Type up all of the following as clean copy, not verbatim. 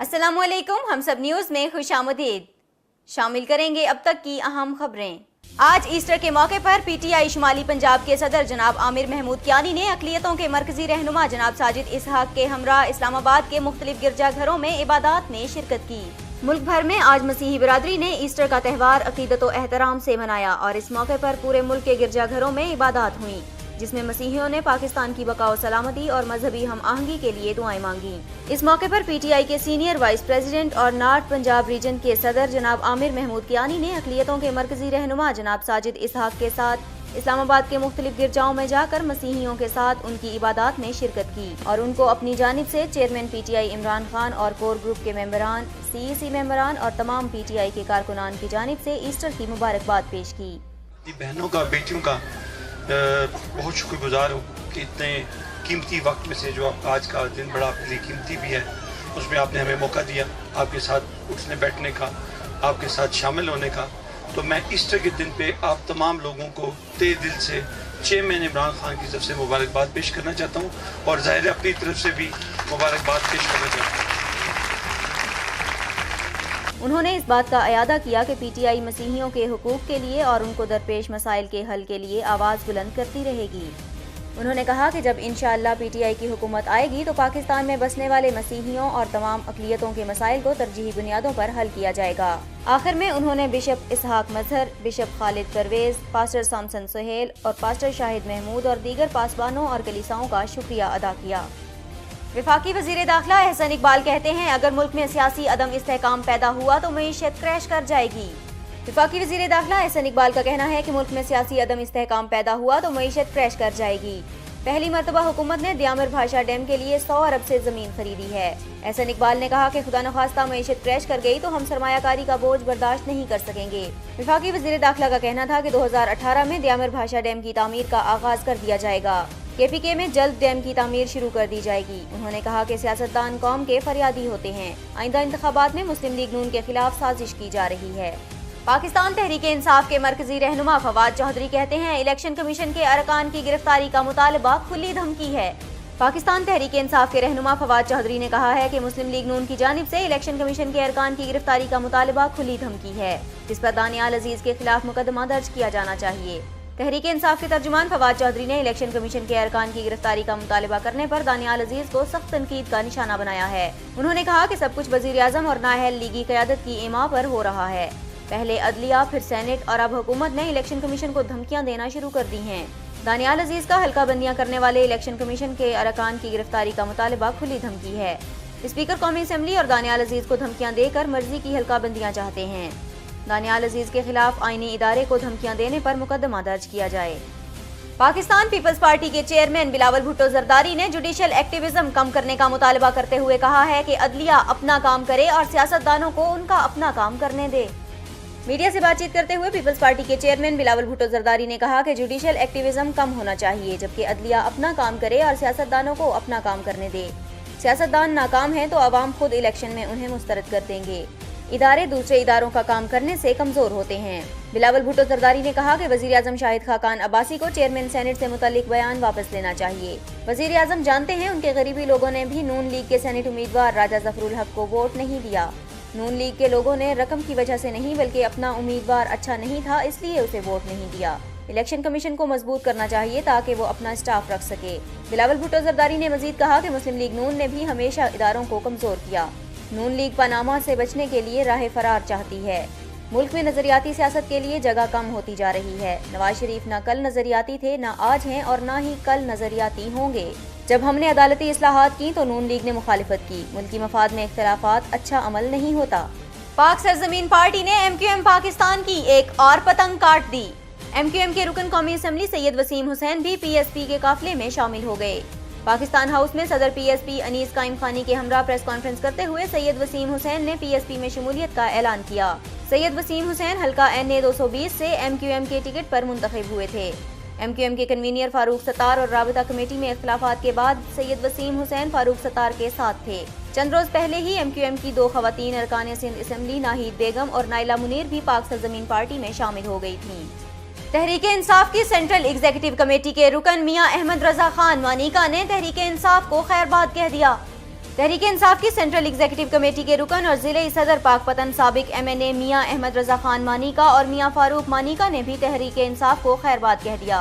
अस्सलाम वालेकुम, हम सब न्यूज़ में खुशामदीद। शामिल करेंगे अब तक की अहम खबरें। आज ईस्टर के मौके पर पीटीआई शुमाली पंजाब के सदर जनाब आमिर महमूद कियानी ने अक़लियतों के मरकजी रहनुमा जनाब साजिद इसहाक के हमरा इस्लामाबाद के मुख्तलिफ गिरजाघरों में इबादत में शिरकत की। मुल्क भर में आज मसीही बिरादरी ने ईस्टर का त्यौहार अक़ीदत व एहतराम से मनाया और इस मौके पर पूरे मुल्क के गिरजाघरों में इबादत हुई, जिसमें मसीहियों ने पाकिस्तान की बका व सलामती और मजहबी हम आहंगी के लिए दुआएं मांगी। इस मौके पर पीटीआई के सीनियर वाइस प्रेसिडेंट और नॉर्थ पंजाब रीजन के सदर जनाब आमिर महमूद कियानी ने अक़लियतों के मरकजी रहनुमा जनाब साजिद इसहाक के साथ इस्लामाबाद के मुख्तलिफ गिरजाओं में जाकर मसीहियों के साथ उनकी इबादत में शिरकत की और उनको अपनी जानिब से चेयरमैन पीटीआई इमरान खान और कोर ग्रुप के मेंबरान, सीईसी मेंबरान और तमाम पीटीआई के कारकुनान की जानिब से ईस्टर की मुबारकबाद पेश की। बहनों का, बेटियों का बहुत शुक्रगुजार हूँ कि इतने कीमती वक्त में से जो आज का दिन बड़ा आपके लिए कीमती भी है, उसमें आपने हमें मौका दिया आपके साथ उठने बैठने का, आपके साथ शामिल होने का। तो मैं ईस्टर के दिन पे आप तमाम लोगों को तहे दिल से चेयरमैन इमरान खान की तरफ से मुबारकबाद पेश करना चाहता हूँ और ज़ाहिर अपनी तरफ से भी मुबारकबाद पेश करना चाहता हूँ। उन्होंने इस बात का अयादा किया कि पीटीआई मसीहियों के हुकूक के लिए और उनको दरपेश मसाइल के हल के लिए आवाज़ बुलंद करती रहेगी। उन्होंने कहा कि जब इंशाअल्लाह पीटीआई की हुकूमत आएगी तो पाकिस्तान में बसने वाले मसीहियों और तमाम अक़लियतों के मसाइल को तरजीही बुनियादों पर हल किया जाएगा। आखिर में उन्होंने बिशप इसहाक मजहर, बिशप खालिद परवेज, पास्टर सामसन सुहेल और पास्टर शाहिद महमूद और दीगर पासबानों और कलीसाओं का शुक्रिया अदा किया। वफाकी वज़ीर दाखिला एहसन इकबाल कहते हैं, अगर मुल्क में सियासी अदम इस्तेहकाम पैदा हुआ तो मईशत क्रैश कर जाएगी। वफाकी वज़ीर दाखिला एहसन इकबाल का कहना है कि मुल्क में सियासी अदम इस्तेहकाम पैदा हुआ तो मईशत क्रैश कर जाएगी। पहली मरतबा हुकूमत ने दियामर भाषा डैम के लिए 100 अरब से ज़मीन खरीदी है। एहसन इकबाल ने कहा कि खुदा न खास्ता मईशत क्रैश कर गई तो हम सरमायाकारी का बोझ बर्दाश्त नहीं कर सकेंगे। वफाकी वज़ीर दाखिला का कहना था कि 2018 में दियामर भाषा डैम की तामीर का आगाज कर दिया जाएगा। केपीके में जल्द डैम की तामीर शुरू कर दी जाएगी। उन्होंने कहा कि सियासतदान कौम के फरियादी होते हैं। आइंदा इंतखाबात में मुस्लिम लीग नून के खिलाफ साजिश की जा रही है। पाकिस्तान तहरीके इंसाफ के मरकजी रहनुमा फवाद चौधरी कहते हैं, इलेक्शन कमीशन के अरकान की गिरफ्तारी का मुतालबा खुली धमकी है। पाकिस्तान तहरीके इंसाफ के रहनुमा फवाद चौधरी ने कहा है कि मुस्लिम लीग नून की जानिब से इलेक्शन कमीशन के अरकान की गिरफ्तारी का मुतालबा खुली धमकी है, जिस पर दानियाल अजीज के खिलाफ मुकदमा दर्ज किया जाना चाहिए। तहरीके इंसाफ के तर्जुमान फवाद चौधरी ने इलेक्शन कमीशन के अरकान की गिरफ्तारी का मुतालबा करने पर दानियाल अजीज को सख्त तनकीद का निशाना बनाया है। उन्होंने कहा कि सब कुछ वजीर आजम और नाअहल लीगी क़यादत की इमा पर हो रहा है। पहले अदलिया, फिर सेनेट और अब हुकूमत ने इलेक्शन कमीशन को धमकियां देना शुरू कर दी हैं। दानियाल अजीज का हल्का बंदियां करने वाले इलेक्शन कमीशन के अरकान की गिरफ्तारी का मुतालबा खुली धमकी है। स्पीकर कौमी असम्बली और दानियाल अजीज को धमकियां देकर मर्जी की हल्का बंदियां चाहते हैं। दानियाल अजीज के खिलाफ आईनी इदारे को धमकियां देने पर मुकदमा दर्ज किया जाए। पाकिस्तान पीपल्स पार्टी के चेयरमैन बिलावल भुट्टो जरदारी ने जुडिशल एक्टिविज्म कम करने का मुतालबा करते हुए कहा है कि अदलिया अपना काम करे और सियासतदानों को उनका अपना काम करने दे। मीडिया से बातचीत करते हुए पीपल्स पार्टी के चेयरमैन बिलावल भुट्टो जरदारी ने कहा कि जुडिशल एक्टिविज्म कम होना चाहिए, जबकि अदलिया अपना काम करे और सियासतदानों को अपना काम करने दे। सियासतदान नाकाम हैं तो अवाम खुद इलेक्शन में उन्हें मुस्तरद कर देंगे। इदारे दूसरे इदारों का काम करने से कमजोर होते हैं। बिलावल भुट्टो जरदारी ने कहा कि वजीर आजम शाहिद खाकान अब्बासी को चेयरमैन सेनेट से मुतालिक बयान वापस लेना चाहिए। वजीर आजम जानते हैं उनके गरीबी लोगों ने भी नून लीग के सेनेट उम्मीदवार राजा जफरुल हक को वोट नहीं दिया। नून लीग के लोगों ने रकम की वजह से नहीं बल्कि अपना उम्मीदवार अच्छा नहीं था इसलिए उसे वोट नहीं दिया। इलेक्शन कमीशन को मजबूत करना चाहिए ताकि वो अपना स्टाफ रख सके। बिलावल भुट्टो जरदारी ने मजीद कहा कि मुस्लिम लीग नून ने भी हमेशा इदारों को कमजोर किया। नून लीग पनामा से बचने के लिए राह फरार चाहती है। मुल्क में नजरियाती सियासत के लिए जगह कम होती जा रही है। नवाज शरीफ न कल नजरियाती थे, न आज हैं और न ही कल नजरियाती होंगे। जब हमने अदालती इस्लाहात की तो नून लीग ने मुखालिफत की। मुल्की मफाद में इख्तिलाफात अच्छा अमल नहीं होता। पाक सरजमीन पार्टी ने MQM पाकिस्तान की एक और पतंग काट दी। MQM के रुकन कौमी असम्बली सैयद वसीम हुसैन भी PSP के काफिले में शामिल हो गए। पाकिस्तान हाउस में सदर PSP अनीस काइम खानी के हमरा प्रेस कॉन्फ्रेंस करते हुए सैयद वसीम हुसैन ने PSP में शमूलियत का ऐलान किया। सैयद वसीम हुसैन हल्का NA 220 से MQM के टिकट पर मुंतखब हुए थे। MQM के कन्वीनियर फारूक सत्तार और राबिता कमेटी में इख्तिलाफात के बाद सैयद वसीम हुसैन फारूक सत्तार के साथ थे। चंद रोज पहले ही MQM की 2 खवातीन अरकान सिंध असम्बली नाहिद बेगम और नाइला मुनीर भी पाक सरजमीन पार्टी में शामिल हो गई थीं। तहरीके इंसाफ की सेंट्रल एग्जीक्यूटिव कमेटी के रुकन मियां अहमद रजा खान वानिका ने तहरीके इंसाफ को खैरबाद कह दिया। तहरीक इंसाफ की सेंट्रल एग्जीक्यूटिव कमेटी के रुकन और जिले सदर पाकपतन साबिक MNA मियां अहमद रजा खान मानिका और मियां फारूक मानिका ने भी तहरीक इंसाफ को खैरबाद कह दिया।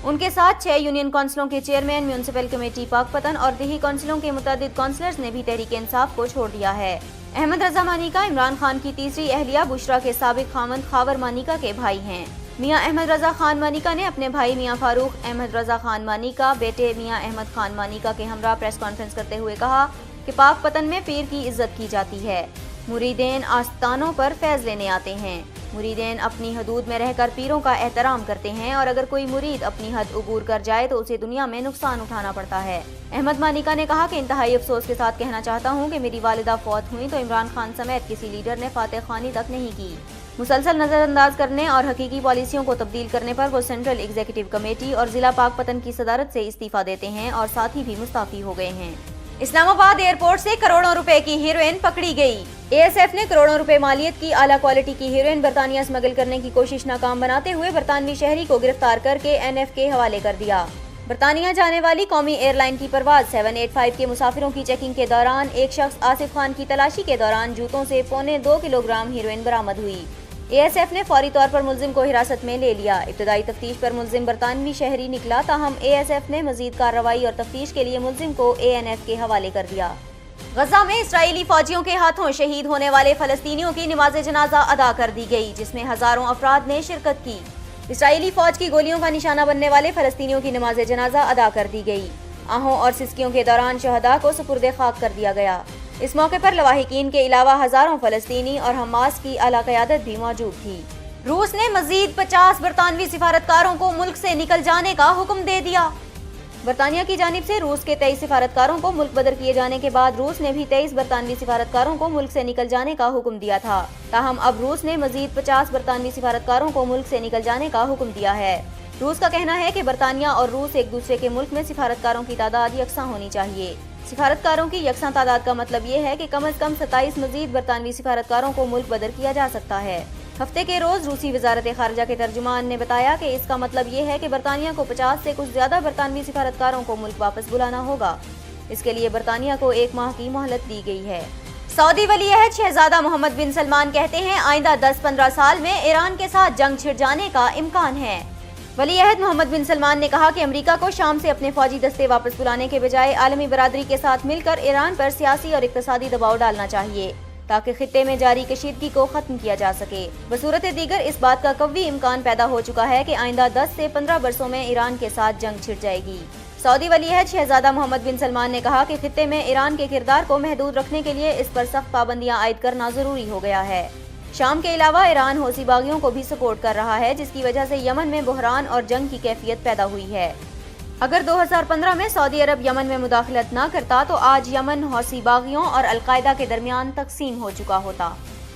उनके साथ 6 यूनियन काउंसिलों के चेयरमैन, म्यूनिसिपल कमेटी पाकपतन और दिही काउंसिलों के मुतअद्दिद काउंसलर्स ने भी तहरीक इंसाफ को छोड़ दिया है। अहमद रजा मानिका इमरान खान की तीसरी अहलिया बुशरा के साबिक खामंद खावर मानिका के भाई हैं। मियां अहमद रजा खान मानिका ने अपने भाई मियां फारूक अहमद रजा खान मानिका बेटे मियां अहमद खान मानिका के हमरा प्रेस कॉन्फ्रेंस करते हुए कहा कि पाकपतन में पीर की इज्जत की जाती है। मुरीदेन आस्थानों पर फैज़ लेने आते हैं। मुरीदेन अपनी हदूद में रहकर पीरों का एहतराम करते हैं और अगर कोई मुरीद अपनी हद उबूर कर जाए तो उसे दुनिया में नुकसान उठाना पड़ता है। अहमद मानिका ने कहा कि इंतहाई अफसोस के साथ कहना चाहता हूँ कि मेरी वालिदा फौत हुई तो इमरान खान समेत किसी लीडर ने फातह खानी तक नहीं की। मुसलसल नजरअंदाज करने और हकीकी पॉलिसियों को तब्दील करने पर वो सेंट्रल एग्जीक्यूटिव कमेटी और जिला पाकपतन की सदारत से इस्तीफा देते हैं और साथ ही भी मुस्ताफी हो गए हैं। इस्लामाबाद एयरपोर्ट से करोड़ों रुपए की हीरोइन पकड़ी गई। ASF ने करोड़ों रुपए मालियत की आला क्वालिटी की हीरोइन बरतानिया स्मगल करने की कोशिश नाकाम बनाते हुए बरतानवी शहरी को गिरफ्तार करके NF के हवाले कर दिया। बरतानिया जाने वाली कौमी एयरलाइन की परवाज 785 के मुसाफिरों की चेकिंग के दौरान एक शख्स आसिफ खान की तलाशी के दौरान जूतों से 2.25 किलोग्राम हीरोइन बरामद हुई। ASF ने फौरी तौर पर मुलजिम को हिरासत में ले लिया। इब्तदाई तफ्तीश पर मुलजिम बरतानवी शहरी निकला, ताहम ASF ने मजीद कार्रवाई और तफ्तीश के लिए मुलजिम को ANF के हवाले कर दिया। गजा में इस्राएली फौजियों के हाथों शहीद होने वाले फलस्तीनियों की नमाज जनाजा अदा कर दी गई, जिसमें हजारों अफराद ने शिरकत की। इस्राएली फौज की गोलियों का निशाना बनने वाले फलस्तीनियों की नमाज जनाजा अदा कर दी गई। आहों और सिस्कियों के दौरान शहदा को सुपुर्द खाक कर दिया गया। इस मौके पर लवाहिकीन के अलावा हजारों फलस्तीनी और हमास की आला क़यादत भी मौजूद थी। रूस ने मजीद 50 बरतानवी सिफारतकारों को मुल्क से निकल जाने का हुक्म दे दिया। बरतानिया की जानिब से रूस के 23 सिफारतकारों को मुल्क बदर किए जाने के बाद रूस ने भी 23 बरतानवी सिफारतकारों को मुल्क से निकल जाने का हुक्म दिया था। ताहम अब रूस ने मजीद 50 बरतानवी सिफारतकारों को मुल्क से निकल जाने का हुक्म दिया है। रूस का कहना है कि बरतानिया और रूस एक दूसरे के मुल्क में सिफारतकारों की तादाद यकसा होनी चाहिए। सिफारतकारों की यकसा तादाद का मतलब ये है कि कम अज कम 27 मजीद बरतानवी सिफारतकारों को मुल्क बदर किया जा सकता है। हफ्ते के रोज रूसी वजारत खारजा के तर्जुमान ने बताया कि इसका मतलब ये है कि बरतानिया को 50 से कुछ ज्यादा बरतानवी सिफारतकारों को मुल्क वापस बुलाना होगा। इसके लिए बरतानिया को 1 माह की मोहलत दी गई है। सऊदी वली-ए-अहद शहजादा मोहम्मद बिन सलमान कहते हैं आइंदा 10-15 साल में ईरान के साथ जंग छिड़ जाने का इम्कान है। वली-ए-अहद मोहम्मद बिन सलमान ने कहा कि अमेरिका को शाम से अपने फौजी दस्ते वापस बुलाने के बजाय आलमी बरादरी के साथ मिलकर ईरान पर सियासी और इक्तिसादी दबाव डालना चाहिए ताकि खित्ते में जारी कशीदगी को खत्म किया जा सके। बसूरत दीगर इस बात का कवी इम्कान पैदा हो चुका है कि आइंदा 10 से 15 बरसों में ईरान के साथ जंग छिड़ जाएगी। सऊदी वली-ए-अहद शहजादा मोहम्मद बिन सलमान ने कहा कि खित्ते में ईरान के किरदार को महदूद रखने के लिए इस पर सख्त पाबंदियां आयद करना जरूरी हो गया है। शाम के अलावा ईरान हौसी बागियों को भी सपोर्ट कर रहा है, जिसकी वजह से यमन में बहरान और जंग की कैफियत पैदा हुई है। अगर 2015 में सऊदी अरब यमन में मुदाखलत न करता तो आज यमन हौसी बागियों और अलकायदा के दरमियान तकसीम हो चुका होता।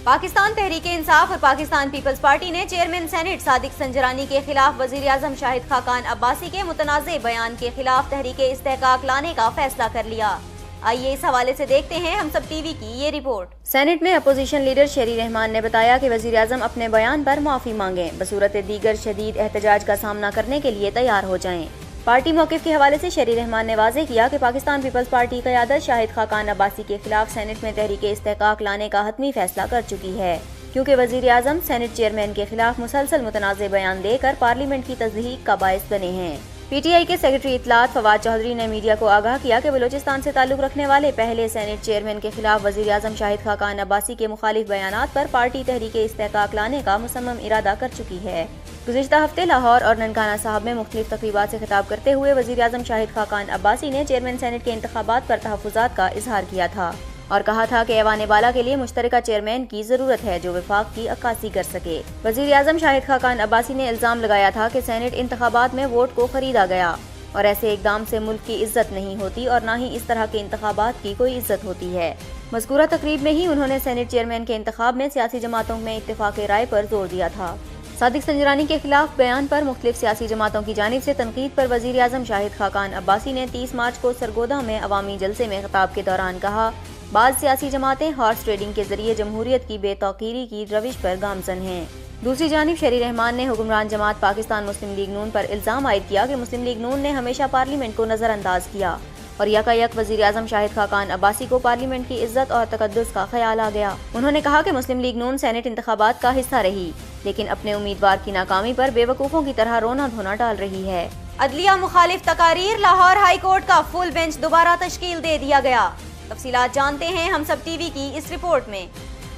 पाकिस्तान तहरीक इंसाफ और पाकिस्तान पीपल्स पार्टी ने चेयरमैन सेनेट सादिक संजरानी के खिलाफ वजीर आजम शाहिद खाकान अब्बासी के मुतनाज़े बयान के खिलाफ तहरीक इस्तेहकाक लाने का फैसला कर लिया। आइए इस हवाले से देखते हैं हम सब टीवी की ये रिपोर्ट। सेनेट में अपोजिशन लीडर शेरी रहमान ने बताया कि वजीर आजम अपने बयान पर माफी मांगे, बसूरत दीगर शदीद एहतजाज का सामना करने के लिए तैयार हो जाएं। पार्टी मौक़िफ़ के हवाले से शेरी रहमान ने वाज़ेह किया कि पाकिस्तान पीपल्स पार्टी क़यादत शाहिद खाकान अब्बासी के खिलाफ सेनेट में तहरीक इस्तेहकाक लाने का हतमी फैसला कर चुकी है, क्योंकि वजीर आजम सेनेट चेयरमैन के खिलाफ मुसलसल मुतनाज़े बयान देकर पार्लियामेंट की तज़हीक का बाइस बने हैं। PTI के सेक्रेटरी इत्तलात फवाद चौधरी ने मीडिया को आगाह किया कि बलूचिस्तान से ताल्लुक़ रखने वाले पहले सेनेट चेयरमैन के खिलाफ वजीर आजम शाहिद खाकान अब्बासी के मुखालिफ बयानात पर पार्टी तहरीक इस्तेहकाक लाने का मुसम्मम इरादा कर चुकी है। गुज़िश्ता हफ्ते लाहौर और ननकाना साहब में मुख्तलिफ तक़रीबात से खिताब करते हुए वजीर आजम शाहिद खाकान अब्बासी ने चेयरमैन सेनेट के इंतखाबात पर तहफ़्फ़ुज़ात का इजहार किया था और कहा था कि ऐवान बाला के लिए मुश्तरका चेयरमैन की जरूरत है जो वफाक की अक्कासी कर सके। वजीर आजम शाहिद खाकान अब्बासी ने इल्जाम लगाया था कि सेनेट इंतखाबात में वोट को खरीदा गया और ऐसे इकदाम से मुल्क की इज्जत नहीं होती और न ही इस तरह के इंतखाबात की कोई इज्जत होती है। मज़कूरा तकरीब में ही उन्होंने सेनेट चेयरमैन के इंतखाब में सियासी जमातों में इत्तेफाक राय पर जोर दिया था। सादिक संजरानी के खिलाफ बयान पर मुख्तलिफ सियासी जमातों की जानिब से तनकीद पर वजीर आजम शाहिद खाकान अब्बासी ने 30 मार्च को सरगोदा में अवामी जलसे में खिताब के दौरान कहा, बाज़ सियासी जमातें हॉर्स ट्रेडिंग के जरिए जमहूरियत की बेतौकीरी की रविश पर गामजन हैं। दूसरी जानिब शेरी रहमान ने हुक्मरान जमात पाकिस्तान मुस्लिम लीग नून पर इल्ज़ाम आयद किया कि मुस्लिम लीग नून ने हमेशा पार्लियामेंट को नज़रअंदाज किया اور یکایک وزیر اعظم شاہد خاقان عباسی کو پارلیمنٹ کی عزت اور تقدس کا خیال آ گیا۔ انہوں نے کہا کہ مسلم لیگ نون سینٹ انتخابات کا حصہ رہی، لیکن اپنے امیدوار کی ناکامی پر بے وقوفوں کی طرح رونا دھونا ڈال رہی ہے۔ عدلیہ مخالف تقاریر، لاہور ہائی کورٹ کا فل بینچ دوبارہ تشکیل دے دیا گیا۔ تفصیلات جانتے ہیں ہم سب ٹی وی کی اس رپورٹ میں۔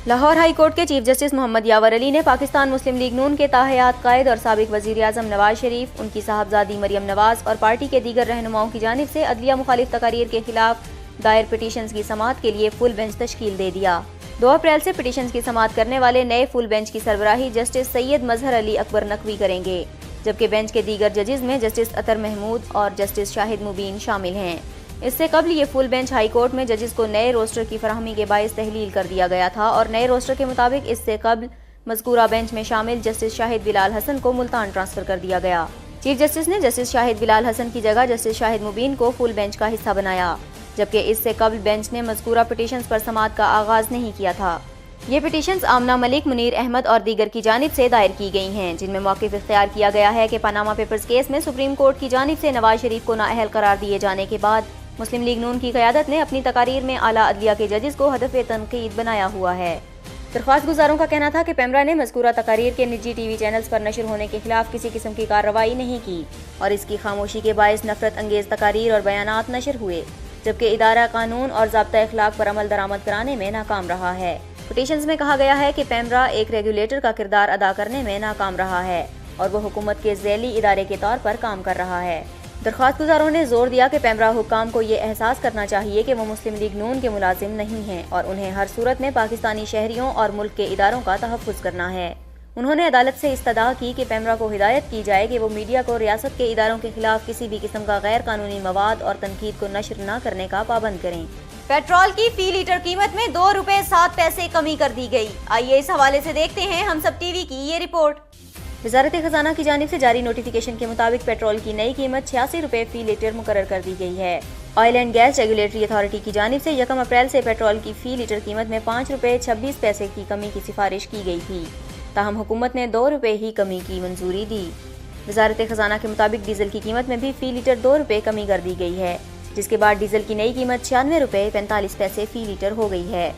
لاہور ہائی کورٹ کے چیف جسٹس محمد یاور علی نے پاکستان مسلم لیگ نون کے تاحیات قائد اور سابق وزیر اعظم نواز شریف، ان کی صاحبزادی مریم نواز اور پارٹی کے دیگر رہنماؤں کی جانب سے عدلیہ مخالف تقاریر کے خلاف دائر پٹیشنز کی سماعت کے لیے فل بینچ تشکیل دے دیا۔ 2 اپریل سے پٹیشنز کی سماعت کرنے والے نئے فل بینچ کی سربراہی جسٹس سید مظہر علی اکبر نقوی کریں گے، جبکہ بینچ کے دیگر ججز میں جسٹس اطہر محمود اور جسٹس شاہد مبین شامل ہیں۔ اس سے قبل یہ فل بینچ ہائی کورٹ میں ججز کو نئے روسٹر کی فراہمی کے باعث تحلیل کر دیا گیا تھا اور نئے روسٹر کے مطابق اس سے قبل مذکورہ بینچ میں شامل جسٹس شاہد بلال حسن کو ملتان ٹرانسفر کر دیا گیا۔ چیف جسٹس نے جسٹس شاہد بلال حسن کی جگہ جسٹس شاہد مبین کو فل بینچ کا حصہ بنایا، جبکہ اس سے قبل بینچ نے مذکورہ پٹیشنز پر سماعت کا آغاز نہیں کیا تھا۔ یہ پٹیشنز آمنہ ملک، منیر احمد اور دیگر کی جانب سے دائر کی گئی ہیں، جن میں موقف اختیار کیا گیا ہے کہ پاناما پیپرز کیس میں سپریم کورٹ کی جانب سے نواز شریف کو نااہل قرار دیے جانے کے بعد مسلم لیگ نون کی قیادت نے اپنی تقاریر میں اعلیٰ عدلیہ کے ججز کو ہدف تنقید بنایا ہوا ہے۔ درخواست گزاروں کا کہنا تھا کہ پیمرا نے مذکورہ تقاریر کے نجی ٹی وی چینلز پر نشر ہونے کے خلاف کسی قسم کی کارروائی نہیں کی اور اس کی خاموشی کے باعث نفرت انگیز تقاریر اور بیانات نشر ہوئے، جبکہ ادارہ قانون اور ضابطہ اخلاق پر عمل درآمد کرانے میں ناکام رہا ہے۔ پٹیشنز میں کہا گیا ہے کہ پیمرا ایک ریگولیٹر کا کردار ادا کرنے میں ناکام رہا ہے اور وہ حکومت کے ذیلی ادارے کے طور پر کام کر رہا ہے۔ درخواست گزاروں نے زور دیا کہ پیمرا حکام کو یہ احساس کرنا چاہیے کہ وہ مسلم لیگ نون کے ملازم نہیں ہیں اور انہیں ہر صورت میں پاکستانی شہریوں اور ملک کے اداروں کا تحفظ کرنا ہے۔ انہوں نے عدالت سے استدعا کی کہ پیمرا کو ہدایت کی جائے کہ وہ میڈیا کو ریاست کے اداروں کے خلاف کسی بھی قسم کا غیر قانونی مواد اور تنقید کو نشر نہ کرنے کا پابند کریں۔ پیٹرول کی فی لیٹر قیمت میں 2 روپے 7 پیسے کمی کر دی گئی۔ آئیے اس حوالے سے دیکھتے ہیں ہم سب ٹی وی کی یہ رپورٹ۔ وزارت خزانہ کی جانب سے جاری نوٹیفیکیشن کے مطابق پیٹرول کی نئی قیمت 86 روپے فی لیٹر مقرر کر دی گئی ہے۔ Oil and gas regulatory authority کی جانب سے 1 اپریل سے پیٹرول کی فی لیٹر قیمت میں 5 روپے 26 پیسے کی کمی کی سفارش کی گئی تھی، تاہم حکومت نے 2 روپے ہی کمی کی منظوری دی۔ وزارت خزانہ کے مطابق ڈیزل کی قیمت میں بھی فی لیٹر 2 روپے کمی کر دی گئی ہے، جس کے بعد ڈیزل کی نئی قیمت 96 روپے 45 پیسے فی لیٹر ہو گئی ہے۔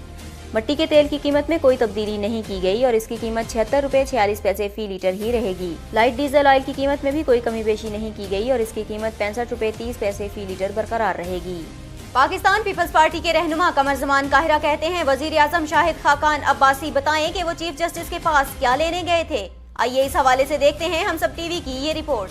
مٹی کے تیل کی قیمت میں کوئی تبدیلی نہیں کی گئی اور اس کی قیمت 76 روپے 46 پیسے فی لیٹر ہی رہے گی۔ لائٹ ڈیزل آئل کی قیمت میں بھی کوئی کمی بیشی نہیں کی گئی اور اس کی قیمت 65 روپے 30 پیسے فی لیٹر برقرار رہے گی۔ پاکستان پیپلز پارٹی کے رہنما قمر زمان قاہرہ کہتے ہیں وزیر اعظم شاہد خاقان عباسی بتائیں کہ وہ چیف جسٹس کے پاس کیا لینے گئے تھے۔ آئیے اس حوالے سے دیکھتے ہیں ہم سب ٹی وی کی یہ رپورٹ۔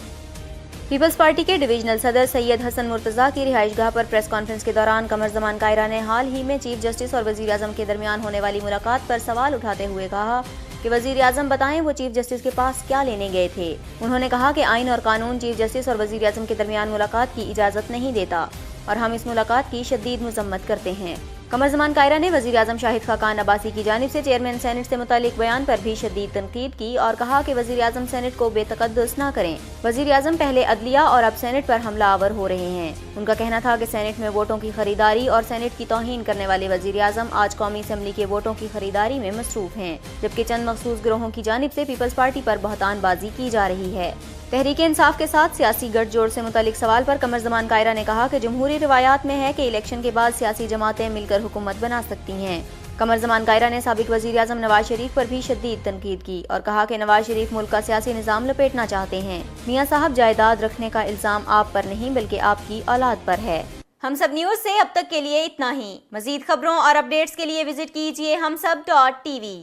پیپلز پارٹی کے ڈویژنل صدر سید حسن مرتضیٰ کی رہائش گاہ پر پریس کانفرنس کے دوران قمر زمان قاہرہ نے حال ہی میں چیف جسٹس اور وزیر اعظم کے درمیان ہونے والی ملاقات پر سوال اٹھاتے ہوئے کہا کہ وزیر اعظم بتائیں وہ چیف جسٹس کے پاس کیا لینے گئے تھے۔ انہوں نے کہا کہ آئین اور قانون چیف جسٹس اور وزیر اعظم کے درمیان ملاقات کی اجازت نہیں دیتا اور ہم اس ملاقات کی شدید مذمت کرتے ہیں۔ قمر زمان قاہرہ نے وزیر اعظم شاہد خاقان عباسی کی جانب سے چیئرمین سینٹ سے متعلق بیان پر بھی شدید تنقید کی اور کہا کہ وزیر اعظم سینٹ کو بے تقدس نہ کریں۔ وزیر اعظم پہلے عدلیہ اور اب سینٹ پر حملہ آور ہو رہے ہیں۔ ان کا کہنا تھا کہ سینٹ میں ووٹوں کی خریداری اور سینٹ کی توہین کرنے والے وزیر اعظم آج قومی اسمبلی کے ووٹوں کی خریداری میں مصروف ہیں، جبکہ چند مخصوص گروہوں کی جانب سے پیپلز پارٹی پر بہتان بازی کی جا رہی ہے۔ تحریک انصاف کے ساتھ سیاسی گٹھ جوڑ سے متعلق سوال پر قمر زمان قاہرہ نے کہا کہ جمہوری روایات میں ہے کہ الیکشن کے بعد سیاسی جماعتیں مل کر حکومت بنا سکتی ہیں۔ قمر زمان قاہرہ نے سابق وزیر اعظم نواز شریف پر بھی شدید تنقید کی اور کہا کہ نواز شریف ملک کا سیاسی نظام لپیٹنا چاہتے ہیں۔ میاں صاحب جائیداد رکھنے کا الزام آپ پر نہیں بلکہ آپ کی اولاد پر ہے۔ ہم سب نیوز سے اب تک کے لیے اتنا ہی۔ مزید خبروں اور اپڈیٹس کے لیے وزٹ کیجیے humsab.tv۔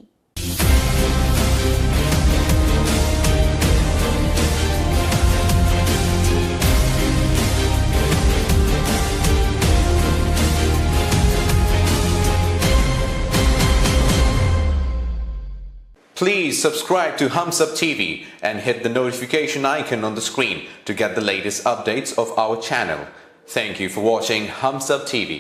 Please subscribe to Humsab TV and hit the notification icon on the screen to get the latest updates of our channel. Thank you for watching Humsab TV.